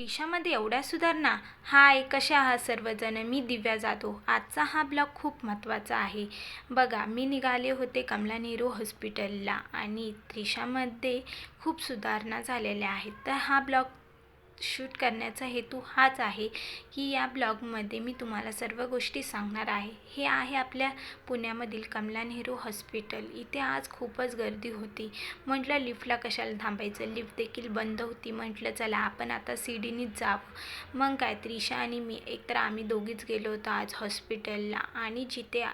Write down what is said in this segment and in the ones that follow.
त्रिशामध्ये एवढ्या सुधारणा. हाय, कशा आहात सर्वजण. मी दिव्या जाधव. आजचा हा ब्लॉग खूप महत्त्वाचा आहे. बघा, मी निघाले होते कमला नेहरू हॉस्पिटलला आणि त्रिशामध्ये खूप सुधारणा झालेल्या आहेत. तर हा ब्लॉग शूट करण्याचा हेतू हाच आहे की या ब्लॉगमध्ये मी तुम्हाला सर्व गोष्टी सांगणार आहे. हे आहे आपल्या पुण्यामधील कमला नेहरू हॉस्पिटल. इथे आज खूपच गर्दी होती. म्हटलं लिफ्टला कशाला थांबायचं, लिफ्ट देखील बंद होती. म्हटलं चला आपण आता सीडीनीच जावं. मग काय, त्रिशा आणि मी, एकतर आम्ही दोघीच गेलो होतो आज हॉस्पिटलला. आणि जिथे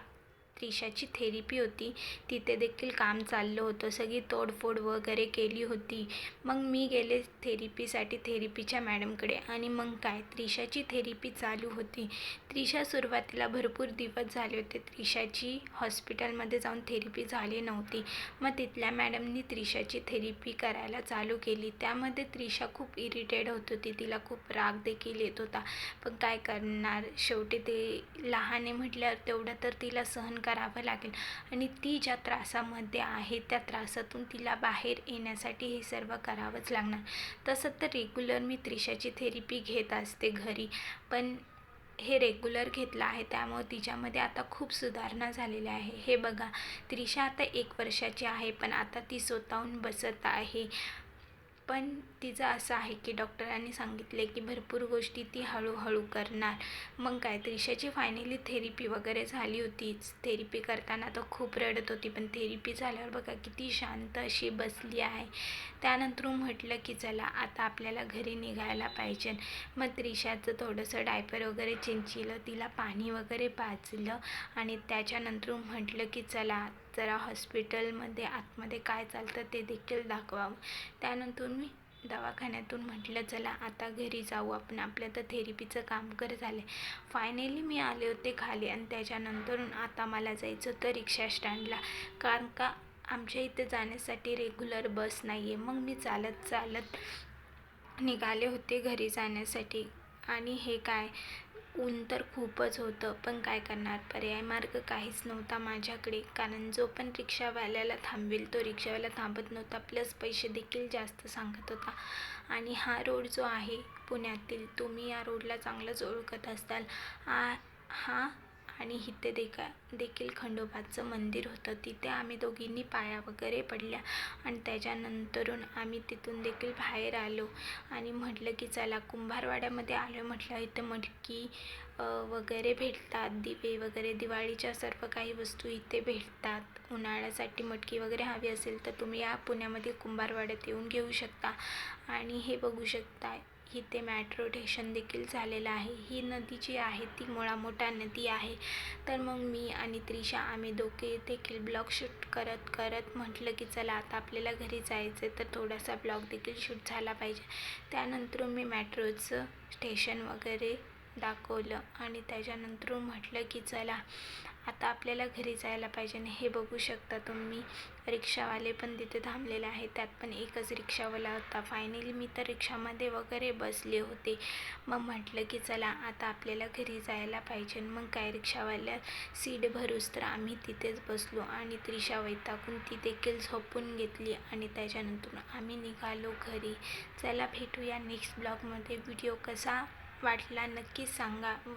त्रिशाची थेरपी होती तिथे देखील काम चाललं होतं. सगळी तोडफोड वगैरे केली होती. मग मी गेले थेरपीसाठी थेरपीच्या मॅडमकडे. आणि मग काय, त्रिशाची थेरपी चालू होती. त्रिशा सुरुवातीला भरपूर दिवस झाले होते त्रिशाची हॉस्पिटलमध्ये जाऊन थेरपी झाली नव्हती. मग तिथल्या मॅडमनी त्रिशाची थेरपी करायला चालू केली. त्यामध्ये त्रिशा खूप इरिटेट होत होती. तिला खूप राग देखील येत होता. पण काय करणार, शेवटी ते लहान आहे म्हटल्यावर तेवढं तर तिला सहन करावं लागेल. आणि ती ज्या त्रासामध्ये आहे त्या त्रासातून तिला बाहेर येण्यासाठी हे सर्व करावंच लागणार. तसं तर रेग्युलर मी त्रिशाची थेरपी घेत असते घरी, पण हे रेग्युलर घेतलं आहे त्यामुळे तिच्यामध्ये आता खूप सुधारणा झालेली आहे. हे बघा, त्रिशा आता 1 वर्षाची आहे, पण आता ती स्वतःहून बसत आहे. पण तिचं असं आहे की डॉक्टरांनी सांगितले की भरपूर गोष्टी ती हळूहळू करणार. मग काय, त्रिशाची फायनली थेरपी वगैरे झाली होतीच. थेरपी करताना तर खूप रडत होती, पण थेरपी झाल्यावर बघा किती शांत अशी बसली आहे. त्यानंतर म्हटलं की चला आता आपल्याला घरी निघायला पाहिजे. मग त्रिशाचं थोडंसं डायपर वगैरे चेंज केलं, तिला पाणी वगैरे पाजलं आणि त्याच्यानंतर म्हटलं की चला जरा हॉस्पिटलमध्ये आतमध्ये काय चालतं ते देखील दाखवावं. त्यानंतर मी दवाखान्यातून म्हटलं चला आता घरी जाऊ आपण, आपल्या तर थेरपीचं काम झालं. फायनली मी आले होते खाली आणि त्याच्यानंतर आता मला जायचं होतं रिक्षा स्टँडला, कारण का आमच्या इथे जाण्यासाठी रेग्युलर बस नाही आहे. मग मी चालत चालत निघाले होते घरी जाण्यासाठी. आणि हे काय, ऊन तर खूपच होतं, पण काय करणार, पर्याय मार्ग काहीच नव्हता माझ्याकडे. कारण जो पण रिक्षावाल्याला थांबवेल तो रिक्षावाला थांबत नव्हता, प्लस पैसे देखील जास्त सांगत होता. आणि हा रोड जो आहे पुण्यातील, तुम्ही या रोडला चांगलंच ओळखत असाल. हा आणि इथे देखील खंडोबाचं मंदिर होतं. तिथे आम्ही दोघींनी पाया वगैरे पडल्या आणि त्याच्यानंतरून आम्ही तिथून देखील बाहेर आलो. आणि म्हटलं की चला कुंभारवाड्यामध्ये आलो. म्हटलं इथं मटकी वगैरे भेटतात, दिवे वगैरे, दिवाळीच्या सर्व काही वस्तू इथे भेटतात. उन्हाळ्यासाठी मटकी वगैरे हवी असेल तर तुम्ही या पुण्यामध्ये कुंभारवाड्यात येऊन घेऊ शकता. आणि हे बघू शकता इथे मेट्रो स्टेशन देखील झालेलं आहे. ही नदी जी आहे ती मोठा नदी आहे. तर मग मी आणि त्रिशा आम्ही दोघे देखील ब्लॉग शूट करत म्हटलं की चला आता आपल्याला घरी जायचं तर थोडासा ब्लॉग देखील शूट झाला पाहिजे. त्यानंतर मी मेट्रोचं स्टेशन वगैरे दाखवलं आणि त्याच्यानंतर म्हटलं की चला आता आपल्याला घरी जायला पाहिजे. हे बघू शकता तुम्ही, रिक्षावाले पण तिथे थांबलेले आहेत. त्यात पण एकच रिक्षावाला होता. फायनली मी तर रिक्षामध्ये वगैरे बसले होते. मग म्हटलं की चला आता आपल्याला घरी जायला पाहिजे. मग काय, रिक्षावाल्या सीट भरूस तर आम्ही तिथेच बसलो आणि त्रिशा वैतागून ती देखील झोपून घेतली. आणि त्याच्यानंतर आम्ही निघालो घरी. चला भेटूया नेक्स्ट ब्लॉगमध्ये. व्हिडिओ कसा वाटला नक्की सांगा व